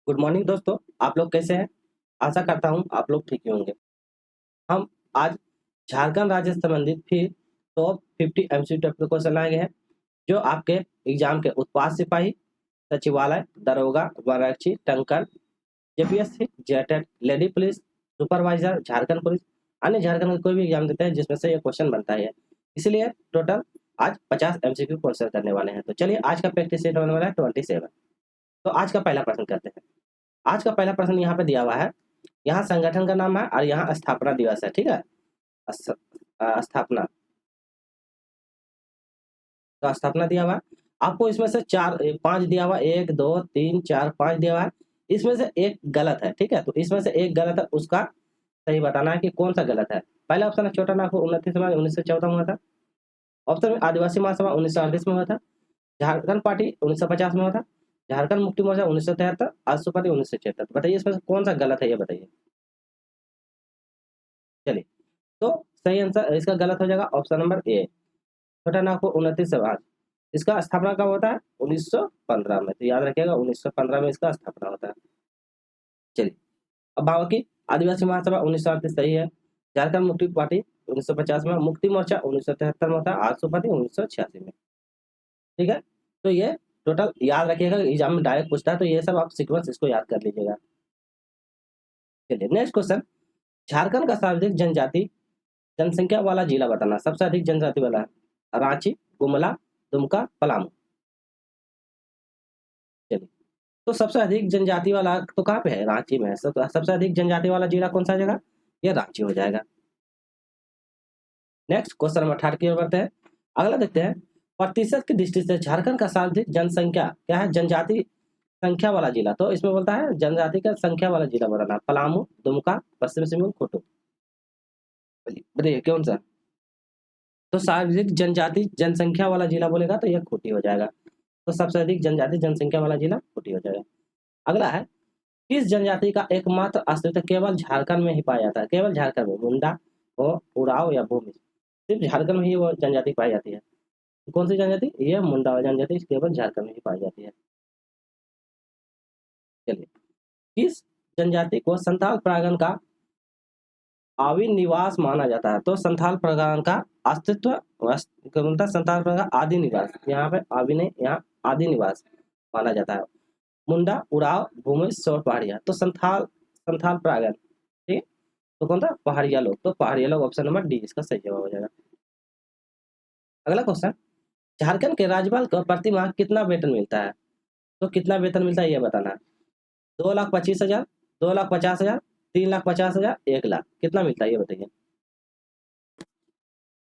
Good morning दोस्तों। आप लोग कैसे हैं? आशा करता हूँ आप लोग ठीक ही होंगे। हम आज झारखंड राज्य से संबंधित फिर टॉप 50 एमसीक्यू क्वेश्चन लाएंगे हैं जो आपके एग्जाम के उत्पाद सिपाही, सचिवालय, दरोगा, वनरक्षी, टंकन, JPSC, JTET, lady police, supervisor, Jharkhand police, अन्य झारखंड का कोई भी एग्जाम देते हैं जिसमें से ये क्वेश्चन बनता है। इसलिए टोटल आज 50 एमसीक्यू क्वेश्चन करने वाले हैं। तो चलिए आज का प्रैक्टिस सेट होने वाला है 27। तो आज का पहला प्रश्न करते हैं। आज का पहला प्रश्न यहाँ पे दिया हुआ है। यहाँ संगठन का नाम है और यहाँ स्थापना दिवस है। ठीक है, स्थापना का स्थापना दिया हुआ है। आपको इसमें से चार पांच दिया हुआ, 1 2 3 4 5 दिया हुआ है। इसमें से एक गलत है। ठीक है, तो इसमें से एक गलत है, उसका सही बताना है कि कौन सा गलत है। पहला ऑप्शन है छोटा नागपुर 29 मार्च 1914 में हुआ था। ऑप्शन में आदिवासी महासभा 1938 में हुआ था। झारखंड पार्टी 1950 में हुआ था। झारखंड मुक्ति मोर्चा 1973, आजसू पार्टी 1976। बताइए इसमें से कौन सा गलत है, ये बताइए। चलिए, तो सही आंसर इसका गलत हो जाएगा ऑप्शन नंबर ए, छोटा नागपुर 29 मार्च। इसका स्थापना कब होता है? 1915 में। तो याद रखिएगा 1915 में इसका स्थापना होता है। चलिए, अब बाकी आदिवासी महासभा 1938 सही है। झारखंड मुक्ति पार्टी 1950 में, मुक्ति मोर्चा 1973 में होता है, आजसू पार्टी 1986 में। ठीक है, तो ये टोटल याद रखिएगा, एग्जाम में डायरेक्ट पूछता है तो ये सब आप सीक्वेंस इसको याद कर लीजिएगा। चलिए नेक्स्ट क्वेश्चन। झारखंड का सर्वाधिक जनजाति जनसंख्या वाला जिला बताना। सबसे अधिक जनजाति वाला है रांची, गुमला, दुमका, पलामू। चलिए, तो सबसे अधिक जनजाति वाला तो कहाँ पे है? रांची में है। सबसे अधिक जनजाति वाला जिला कौन सा जगह? ये रांची हो जाएगा। नेक्स्ट क्वेश्चन नंबर 18 की ओर बढ़ते हैं। अगला देखते हैं। प्रतिशत की दृष्टि से झारखंड का सर्वाधिक जनसंख्या क्या है? जनजाति संख्या वाला जिला। तो इसमें बोलता है जनजाति का संख्या वाला जिला बताना। पलामू, दुमका, पश्चिम सिंहभूम, खुंटू। बताइए कौन सा? तो शारीरिक जनजाति जनसंख्या वाला जिला बोलेगा तो यह खूंटी हो जाएगा। तो सबसे अधिक जनजाति जनसंख्या वाला जिला खूंटी हो जाएगा। अगला है, किस जनजाति का एकमात्र अस्तित्व केवल झारखंड में ही पाया जाता है? केवल झारखंड में। मुंडा हो, उराव या भूमि। सिर्फ झारखंड में ही वो जनजाति पाई जाती है। कौन सी जनजाति? ये मुंडा जनजाति केवल झारखंड में ही पाई जाती है। चलिए, किस जनजाति को संथाल प्रांगण का आदि निवास माना जाता है? तो संथाल प्रांगण का अस्तित्व संथाल प्रांगण आदि निवास, यहाँ पे आदि नहीं, यहाँ आदि निवास माना जाता है। मुंडा, उराव, भूमि, शोर, पहाड़िया। तो संथाल संथाल प्रांगण, ठीक है, तो कौन था? पहाड़िया लोग। तो पहाड़िया लोग ऑप्शन नंबर डी इसका सही जवाब हो जाएगा। अगला क्वेश्चन। झारखंड के राज्यपाल को प्रति माह कितना वेतन मिलता है? तो कितना वेतन मिलता है ये बताना है। 2,25,000, 2,50,000, 3,50,000, 1,00,000। कितना मिलता है ये बताइए।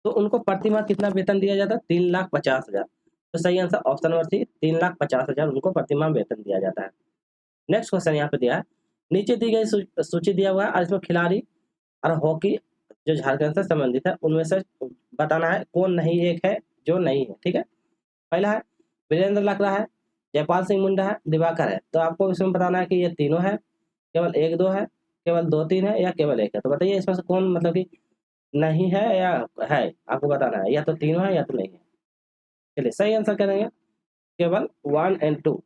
तो उनको प्रति माह कितना वेतन दिया जाता है? 3,50,000। तो सही आंसर ऑप्शन नंबर सी, 3,50,000 उनको प्रति माह वेतन दिया जाता है। नेक्स्ट क्वेश्चन यहाँ पे दिया है। नीचे दी गई सूची दिया हुआ है और इसमें खिलाड़ी और हॉकी जो झारखंड से संबंधित है उनमें से बताना है कौन नहीं एक है जो नहीं है। ठीक है, पहला है वीरेंद्र लकड़ा है, जयपाल सिंह मुंडा है, दिवाकर है। तो आपको इसमें बताना है कि ये तीनों है, केवल 1 2 है, केवल 2 3 है, या केवल 1 है। तो बताइए इसमें से कौन मतलब कि नहीं है या है, आपको बताना है। या तो तीनों है या तो नहीं है। चलिए सही आंसर करेंगे केवल 1 और 2।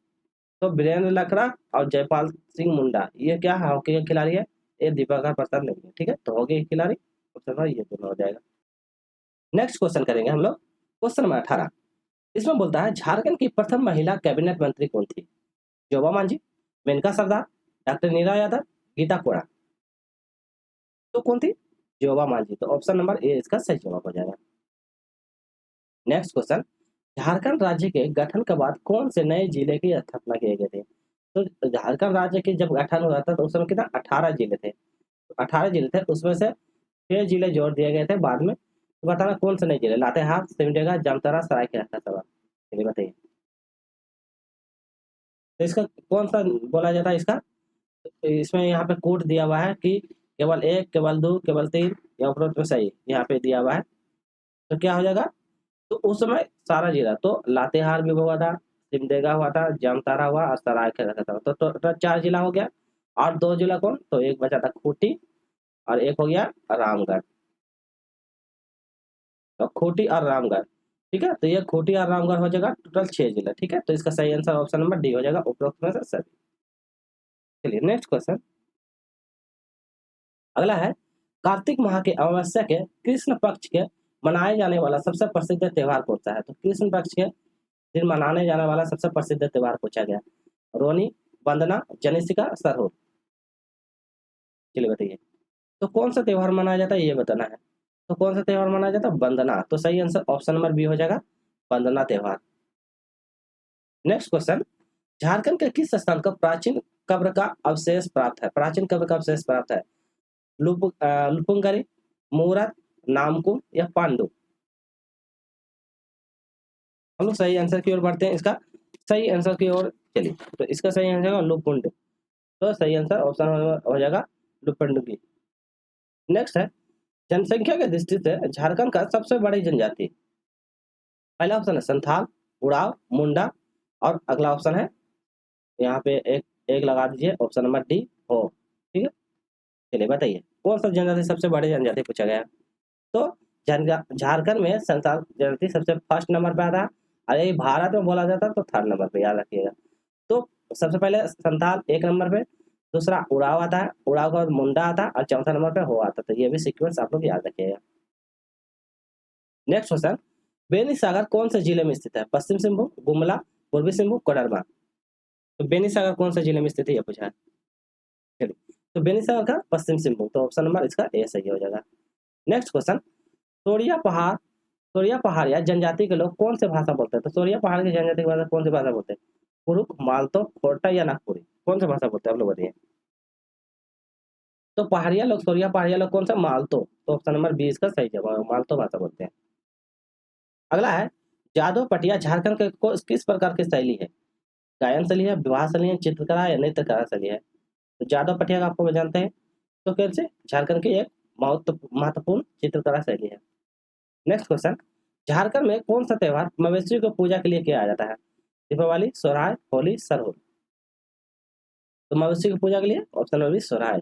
तो वीरेंद्र लकड़ा और जयपाल सिंह मुंडा ये क्या है? हॉकी के खिलाड़ी है। ये दीपिका प्रसाद नहीं है। ठीक है, तो हॉकी के खिलाड़ी ऑप्शन ये दोनों हो जाएगा। नेक्स्ट क्वेश्चन करेंगे हम लोग, क्वेश्चन नंबर 18। इसमें बोलता है झारखंड की प्रथम महिला कैबिनेट मंत्री कौन थी? जोबा मांझी, मेनका सरदार, डॉक्टर नीरा यादव, गीता कोड़ा। तो कौन थी? जोबा मांझी। तो ऑप्शन नंबर ए इसका सही जवाब हो जाएगा। Next question. झारखंड राज्य के गठन के बाद कौन से नए जिले की स्थापना किए गए थे? तो झारखंड राज्य के जब गठन हुआ था तो उस समय कितना 18 जिले थे। 18 जिले थे, उसमें से 6 जिले जोड़ दिए गए थे बाद में। तो बताना कौन से नए जिले? लातेहार, सिमडेगा, जामताड़ा, सरायकेला खरसावां। चलिए बताइए। तो इसका कौन सा बोला जाता है इसका? इसमें यहाँ पे कोड दिया हुआ है कि केवल 1, केवल 2, केवल 3, या उपरोक्त में सही यहाँ पे दिया हुआ है। तो क्या हो जाएगा? तो उस समय सारा जिला तो लातेहार भी हुआ था, सिमडेगा हुआ था, जामताड़ा हुआ और सरायकेला खरसावां। तो टोटल 4 जिला हो गया। और 2 जिला कौन? तो एक बचा था खूंटी और एक हो गया रामगढ़। तो खूंटी और रामगढ़, ठीक है, तो ये खूंटी और रामगढ़ हो जाएगा टोटल 6 जिला। ठीक है, तो इसका सही आंसर ऑप्शन नंबर डी हो जाएगा, उपरोक्त में से सभी। चलिए नेक्स्ट क्वेश्चन अगला है, कार्तिक माह के अमावस्या के कृष्ण पक्ष के मनाए जाने वाला सबसे प्रसिद्ध त्योहार कौन सा है? तो कृष्ण पक्ष के दिन मनाने जाने वाला सबसे प्रसिद्ध त्योहार पूछा गया। रोनी, वंदना, जनिष्ठिका, सरहुल। चलिए बताइए, तो कौन सा त्योहार मनाया जाता है ये बताना है। तो कौन सा त्योहार मनाया जाता है? वंदना। तो सही आंसर ऑप्शन नंबर बी हो जाएगा, वंदना त्योहार। नेक्स्ट क्वेश्चन, झारखंड के किस स्थान को प्राचीन कब्र का अवशेष प्राप्त है? प्राचीन कब्र का अवशेष प्राप्त है। लुपुंगरी, मूरत, नामकुम या पांडु। हम लोग सही आंसर की ओर बढ़ते हैं। इसका सही आंसर की ओर चलिए, तो इसका सही आंसर होगा लुपुंड। तो सही आंसर ऑप्शन हो जाएगा लुपुंडगी। नेक्स्ट है, जनसंख्या के दृष्टि से झारखंड का सबसे बड़ी जनजाति। पहला ऑप्शन है संथाल, उड़ाव, मुंडा, और अगला ऑप्शन है यहाँ पे एक एक लगा दीजिए, ऑप्शन नंबर डी हो। ठीक है, चलिए बताइए कौन सा जनजाति सबसे बड़ी जनजाति पूछा गया है। तो झारखंड में संथाल जनजाति सबसे फर्स्ट नंबर पे आता है, और यही भारत में बोला जाता है तो थर्ड नंबर पे, याद रखिएगा। तो सबसे पहले संथाल एक नंबर पे, दूसरा उड़ाव आता है, उड़ाव के बाद मुंडा आता है, और चौथा नंबर पे हो आता है। तो ये भी सीक्वेंस आप लोग याद रखिएगा। नेक्स्ट क्वेश्चन, बेनी सागर कौन से जिले में स्थित है? पश्चिम सिंहभूम, गुमला, पूर्वी सिंहभूम, कोडरमा। तो बेनी सागर कौन से जिले में स्थित है ये पूछा है। चलिए, तो बेनी सागर का पश्चिम सिंहभूम, तो ऑप्शन नंबर इसका ए सही हो जाएगा। नेक्स्ट क्वेश्चन, सोरिया पहाड़ या जनजाति के लोग कौन से भाषा बोलते हैं? तो सोरिया पहाड़ की जनजाति की भाषा कौन सी भाषा बोलते हैं? कुरुक, मालतो, खोरटा या नागपुरी। कौन सा भाषा बोलते हैं आप लोग बताइए। तो पहाड़िया लोग, सोरिया पहाड़िया लोग कौन सा? मालतो। तो ऑप्शन नंबर बी इसका सही जवाब है, मालतो भाषा बोलते हैं। अगला है, जादव पटिया झारखंड के किस प्रकार की शैली है? गायन शैली है, विवाह शैली है, चित्रकला या नृत्य कला शैली है? तो जादव पटिया का आपको जानते हैं, तो कैसे झारखंड की एक महत्वपूर्ण चित्रकला शैली है। नेक्स्ट क्वेश्चन, झारखंड में कौन सा त्योहार मवेशी को पूजा के लिए किया जाता है? दीपावली, सोहराय, होली, सरहुल। तो मवेशी की पूजा के लिए option number B Sohrai.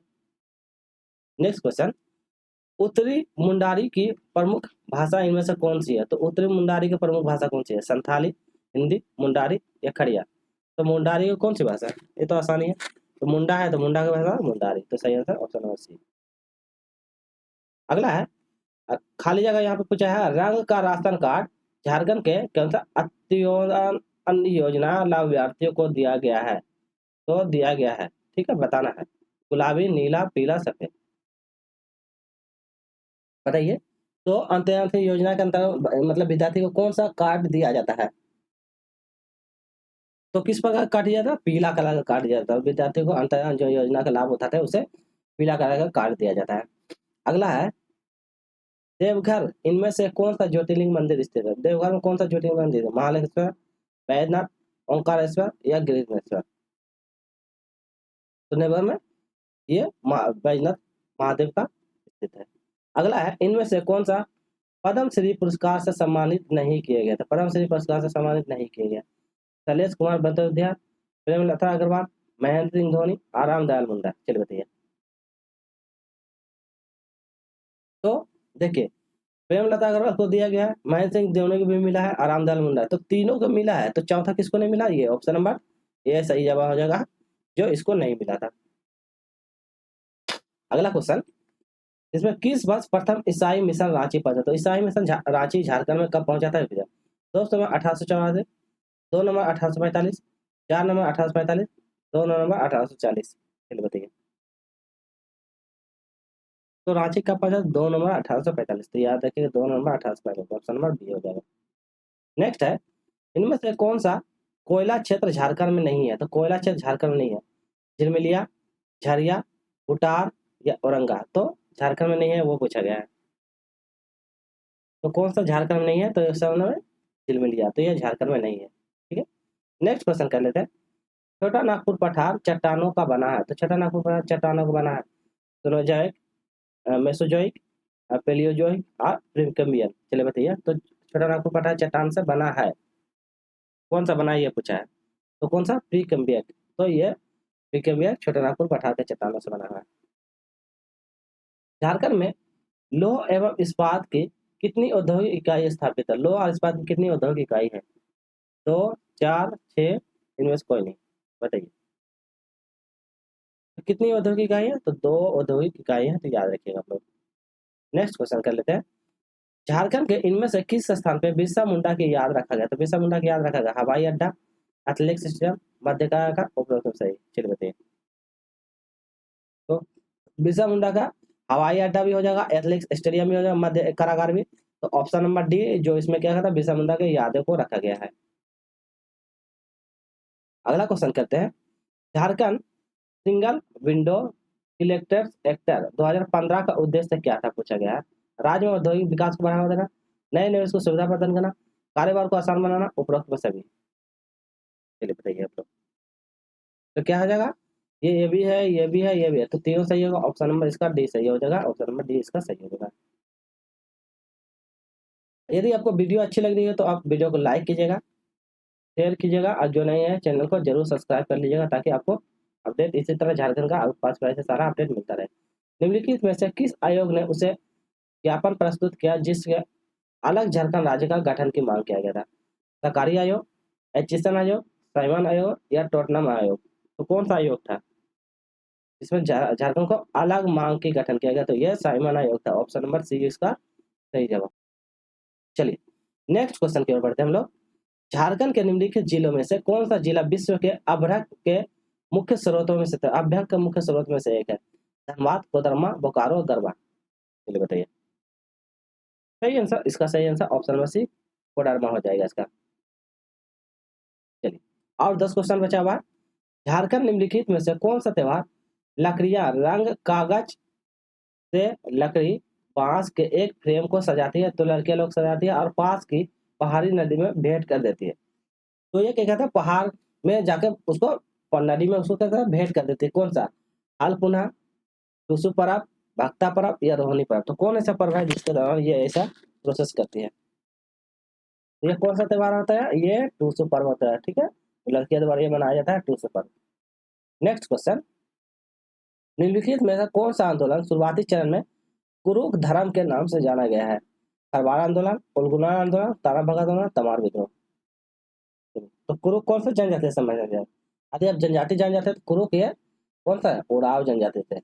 Next question, उत्तरी मुंडारी की प्रमुख भाषा इनमें से कौन सी है? तो उत्तरी मुंडारी की प्रमुख भाषा कौन सी है? संथाली, हिंदी, मुंडारी या खड़िया। तो मुंडारी की कौन सी भाषा है? ये तो आसानी है, तो मुंडा है तो मुंडा की भाषा मुंडारी। तो सही आंसर ऑप्शन नंबर सी। अगला है, खाली जगह यहाँ पे पूछा है, रंग का राशन कार्ड झारखंड के कौन सा अंत्योदय अन्न योजना लाभार्थियों को दिया गया है? तो दिया गया है, ठीक है, बताना है। गुलाबी, नीला, पीला, सफेद। बताइए, तो अंत्योदय योजना के अंतर्गत मतलब विद्यार्थी को कौन सा कार्ड दिया जाता है? तो किस प्रकार का कार्ड दिया जाता है? पीला कलर का कार्ड दिया जाता है। विद्यार्थी को अंत्योदय जो योजना का लाभ उठाते हैं उसे पीला कलर का कार्ड दिया जाता है। अगला है, देवघर इनमें से कौन सा ज्योतिर्लिंग मंदिर स्थित है? देवघर में कौन सा ज्योतिर्लिंग मंदिर है? महालेश्वर, वैद्यनाथ, ओंकारेश्वर या गृहनेश्वर। तो देवघर में ये वैद्यनाथ महादेव का स्थित है। अगला है, इनमें से कौन सा पद्म श्री पुरस्कार से सम्मानित नहीं किया गया था? पद्म श्री पुरस्कार से सम्मानित नहीं किया गया। शैलेश कुमार बंदोपाध्याय, प्रेमलता अग्रवाल, महेंद्र सिंह धोनी, आराम दयाल मुंडा। चलिए बताइए। तो देखिए, प्रेमलता अग्रवाल को दिया गया है, महेंद्र सिंह धोनी को भी मिला है, आराम दयाल मुंडा, तो तीनों को मिला है, तो चौथा किसको नहीं मिला? ये ऑप्शन नंबर ये सही जवाब हो जाएगा, जो इसको नहीं मिला था। अगला क्वेश्चन, इसमें किस वर्ष प्रथम ईसाई मिशन रांची पहुंचा? तो ईसाई मिशन रांची झारखंड में कब पहुंचा था भैया? दोस्तों में 1884, 2 नंबर 1845, 4 नंबर 1845, 2 नंबर 1840। चलिए बताइए, तो रांची कब पहुंचा? 2 नंबर 1845। तो याद रखिएगा 2 नंबर 1845, ऑप्शन नंबर बी हो जाएगा। नेक्स्ट है, इनमें से कौन सा कोयला क्षेत्र झारखंड में नहीं है? तो कोयला क्षेत्र झारखंड में नहीं है। झिलमिलिया, झरिया, उटार या औरंगा। तो झारखंड में नहीं है, वो पूछा गया है। तो कौन सा झारखंड में नहीं है? तो ऑप्शन में झिलमिलिया, तो ये झारखंड में नहीं है। ठीक है, नेक्स्ट क्वेश्चन कर लेते हैं। छोटा नागपुर पठार चट्टानों का बना है। तो छोटा नागपुर पठार चट्टानों का बना है। सोनोजोइक, मेसोजोइक, पेलियोजोइक और प्रीकम्बियन। चलिए बताइए, तो छोटा नागपुर पठार चट्टान से बना है, कौन सा बना है ये पूछा है। तो कौन सा? प्रीकम्बियन। तो ये प्रीकम्बियन छोटा नागपुर पठार के चट्टानों से बना हुआ है। झारखंड में लौह एवं इस्पात की कितनी औद्योगिक इकाई स्थापित है? लौह और इस्पात की कितनी औद्योगिक इकाई है? 2, 4, 6, इनमें से कोई नहीं, बताइए। कितनी औद्योगिक इकाई है? तो 2 औद्योगिक इकाई है, तो याद रखिएगा आप लोग। नेक्स्ट क्वेश्चन कर लेते हैं। झारखंड के इनमें से किस स्थान पे बिरसा मुंडा की याद रखा गया? तो बिरसा मुंडा की याद रखा गया हवाई अड्डा, एथलेटिक्स स्टेडियम, मध्यकारा का उपरोक्त सही। चलिए बताइए। तो बिरसा मुंडा का हवाई अड्डा भी हो जाएगा, एथलेटिक्स स्टेडियम भी हो जाएगा, मध्य कारागार भी। तो ऑप्शन नंबर डी जो इसमें क्या था, बिरसा मुंडा के यादों को रखा गया है। अगला क्वेश्चन करते हैं। Jharkhand single window electric actor 2015 का उद्देश्य क्या था, पूछा गया है। राज्य में औद्योगिक विकास को बढ़ावा देना, नए निवेश को सुविधा प्रदान करना, कारोबार को आसान बनाना, उपरोक्त में सभी। चलिए बताइए आप लोग। तो क्या हो जाएगा, ये भी है, ये भी है, ये भी है, तो तीनों सही होगा। ऑप्शन नंबर इसका डी सही हो जाएगा, ऑप्शन नंबर डी इसका सही हो जाएगा। यदि आपको वीडियो अच्छी लग रही है तो आप वीडियो को लाइक कीजिएगा, शेयर कीजिएगा, और जो नहीं है चैनल को जरूर सब्सक्राइब कर लीजिएगा, ताकि आपको अपडेट इसी तरह झारखंड का आसपास से सारा अपडेट मिलता रहे। निम्नलिखित में से किस आयोग ने उसे ज्ञापन प्रस्तुत किया जिसके अलग झारखंड राज्य का गठन की मांग किया गया था? सरकारी आयोग, एचिसन आयोग, साइमन आयोग या टोटनम आयोग? तो कौन सा आयोग था इसमें झारखंड को अलग मांग की गठन किया गया? तो यह साइमन आयोग था, ऑप्शन नंबर सी इसका सही जवाब। चलिए नेक्स्ट क्वेश्चन की ओर बढ़ते हैं हम लोग। झारखंड के निम्नलिखित जिलों में से कौन सा जिला विश्व के अभ्रक के मुख्य स्रोतों में से अभ्रक के मुख्य स्रोत में से एक है? धनबाद, कोडरमा, बोकारो, गरबा? चलिए बताइए। सही आंसर, इसका सही answer option number C Koderma हो जाएगा इसका। चलिए और 10 क्वेश्चन बचा हुआ है। झारखंड निम्नलिखित में से कौन सा त्योहार लकड़ियां रंग कागज से लकड़ी बांस के एक फ्रेम को सजाती है, तो लड़कियां लोग सजाती है और पास की पहाड़ी नदी में भेंट कर देती है। तो ये क्या कहता है, पहाड़ में जाकर उसको नदी में उसको क्या कहता है, भेंट कर देती है। कौन सा? अल्पुना, टुसु परब, भक्ता परब या रोहिणी परब? तो कौन ऐसा पर्व है जिसके दौरान ये ऐसा प्रोसेस करती है? तो ये कौन सा त्योहार होता है? ये टुसु पर्व होता है, ठीक है। तो लड़कियों द्वारा ये मनाया जाता है टुसु पर्व। Next question. निम्नलिखित में से कौन सा आंदोलन शुरुआती चरण में कुरुक धर्म के नाम से जाना गया है? खरवाड़ आंदोलन, उलगुलान आंदोलन, तारा भगत आंदोलन, तमार विद्रोह? तो कुरुक कौन सा जनजाति से समझा जाए? यदि आप जनजाति जान जाते तो कुरुक ये कौन सा है? उड़ाव जनजाति थे।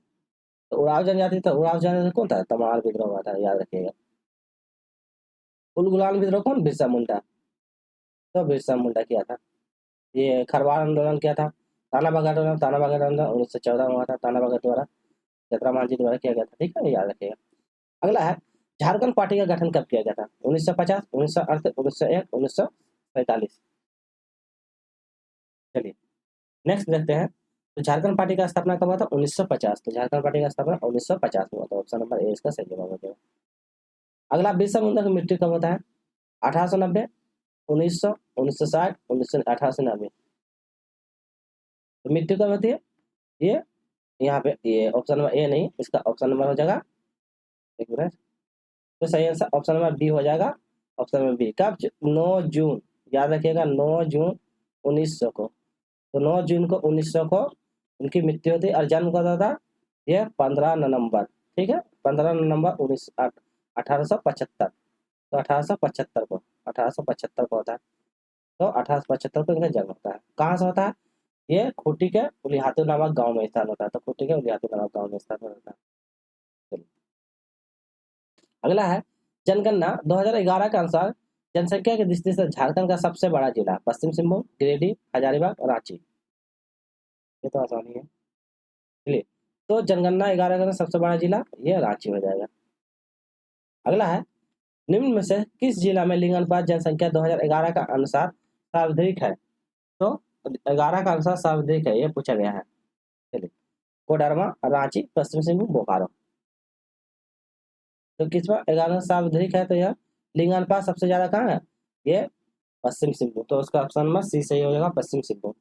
तो उड़ाव जनजाति, तो उड़ाव जनजाति कौन था? तमार विद्रोह हुआ था, याद रखिएगा। उलगुलान विद्रोह कौन? बिरसा मुंडा। तो बिरसा मुंडा किया था। ये खरवाड़ आंदोलन किया था। ताना भगत आंदोलन, ताना भगत आंदोलन 1914 में हुआ था, ताना भगत द्वारा, जतरा मांझी द्वारा किया गया था, ठीक है, याद रखिएगा। अगला है, झारखंड पार्टी का गठन कब किया गया था? 1950, 1968, 1901, 1947? चलिए नेक्स्ट देखते हैं। तो झारखंड पार्टी का स्थापना कब हुआ था? 1950। तो झारखंड पार्टी का स्थापना 1950 में हुआ था, ऑप्शन नंबर ए इसका सही जवाब हो जाएगा। अगला, बिरसा मुंडा की मृत्यु कब होता है? 1890, 1900, 1960, 1890? तो मृत्यु कब होती है? ये यहाँ पे ये ऑप्शन नंबर ए नहीं, इसका ऑप्शन नंबर हो जाएगा, एक मिनट, तो सही आंसर ऑप्शन नंबर बी हो जाएगा। ऑप्शन नंबर बी कब? 9 जून, याद रखिएगा, 9 जून 1900 को। तो 9 जून को 1900 को उनकी मृत्यु होती है, और जन्म कब होता था? ये 15 नवंबर, ठीक है, 15 नवंबर 1875। तो 1875 को, 1875 को होता है। तो 1875 को इनका जन्म होता है। कहाँ से होता है? ये खूंटी के उलिहातू नामक गांव में स्थान होता है। तो खूंटी के उलिहातू नामक गांव में स्थान होता है। चलिए अगला है, जनगणना 2011 के अनुसार जनसंख्या की दृष्टि से झारखंड का सबसे बड़ा जिला पश्चिम सिंहभूम, गिरिडीह, हजारीबाग और रांची? ये तो आसानी है। चलिए, तो जनगणना 11 का सबसे बड़ा जिला ये रांची हो जाएगा। अगला है, निम्न में से किस जिला में लिंग अनुपात जनसंख्या 2011 का अनुसार सर्वाधिक है? तो 11 का अनुसार सर्वाधिक है, ये पूछा गया है। चलिए, कोडरमा, रांची, पश्चिम सिंहभूम, बोकारो? तो किसमें 11 सर्वाधिक है? तो यह लिंग अनुपात सबसे ज्यादा कहाँ है? ये पश्चिम सिंहभूम। तो उसका ऑप्शन नंबर सी सही हो जाएगा, पश्चिम सिंहभूम।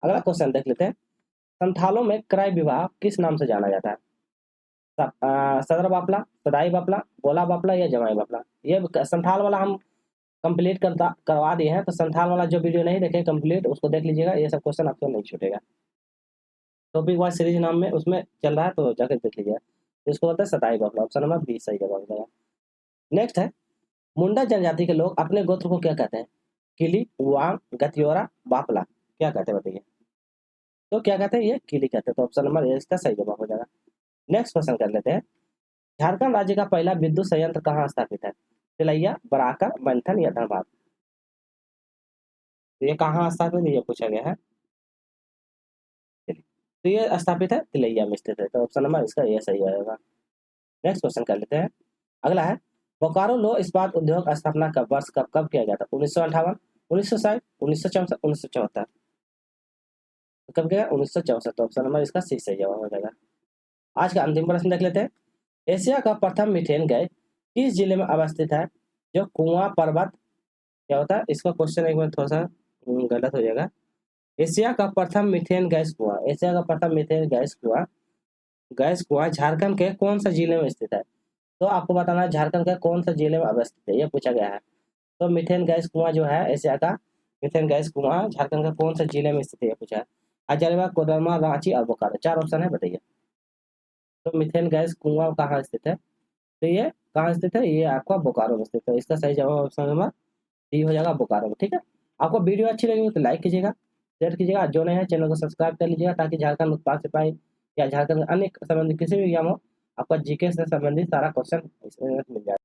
अगला क्वेश्चन देख लेते हैं। संथालों में क्रय विवाह किस नाम से जाना जाता है? सदर बापला, सदाई बापला, गोला बापला या जमाई बापला? ये संथाल वाला हम कंप्लीट करवा दिए हैं, तो संथाल वाला जो वीडियो नहीं देखे कंप्लीट, उसको देख लीजिएगा, ये सब क्वेश्चन आपको नहीं छूटेगा। टॉपिक वाइज सीरीज नाम में उसमें चल रहा है, तो जाकर देख लीजिएगा। इसको बोलते हैं सदाई बापला, ऑप्शन नंबर बी सही जवाब हो जाएगा। नेक्स्ट है, मुंडा जनजाति के लोग अपने गोत्र को क्या कहते हैं? किली, वांग, गतियोरा, बापला? क्या कहते हैं बताइए। तो क्या कहते हैं, ये किली कहते हैं। तो ऑप्शन नंबर ए इसका सही जवाब हो जाएगा। नेक्स्ट क्वेश्चन कर लेते हैं। झारखंड राज्य का पहला विद्युत संयंत्र कहाँ स्थापित है? तिलैया, बराका, मंथन या धनबाद? तो ये कहाँ स्थापित है, ये पूछा गया है। तो ये स्थापित है तिलैया में स्थित है। तो ऑप्शन नंबर इसका ये सही होगा। नेक्स्ट क्वेश्चन कर लेते हैं। अगला है, बोकारो लो इस्पात उद्योग स्थापना का वर्ष कब किया गया था? 1958, 1960, 1964, 1974? कब किया? 1964। तो ऑप्शन नंबर इसका सी सही जवाब हो जाएगा। आज का अंतिम प्रश्न देख लेते हैं। एशिया का प्रथम मीथेन गैस किस जिले में अवस्थित है? जो कुआं पर्वत, क्या होता है इसका क्वेश्चन, एक मिनट थोड़ा सा गलत हो जाएगा। एशिया का प्रथम मीथेन गैस कुआं, एशिया का प्रथम मीथेन गैस कुआं झारखंड के कौन सा जिले में स्थित है? तो आपको बताना है झारखंड के कौन सा जिले में अवस्थित है, ये पूछा गया है। तो मीथेन गैस कुआं जो है, एशिया का मीथेन गैस कुआं झारखंड का कौन सा जिले में स्थित है, ये पूछा है। हजारीबाग, कोडरमा, रांची और बोकारो, 4 ऑप्शन है, बताइए। तो मीथेन गैस कुआं कहाँ स्थित है? तो ये कहाँ स्थित है? ये आपका बोकारो में स्थित है। इसका सही जवाब ऑप्शन नंबर डी हो जाएगा, बोकारो में। ठीक है, आपको वीडियो अच्छी लगी तो लाइक कीजिएगा, शेयर कीजिएगा, जो नए हैं चैनल को सब्सक्राइब कर लीजिएगा, ताकि झारखंड उत्पाद सिपाही या झारखंड अन्य संबंधित किसी भी एग्जाम हो, आपका जीके से संबंधित सारा क्वेश्चन इसमें मिल जाए।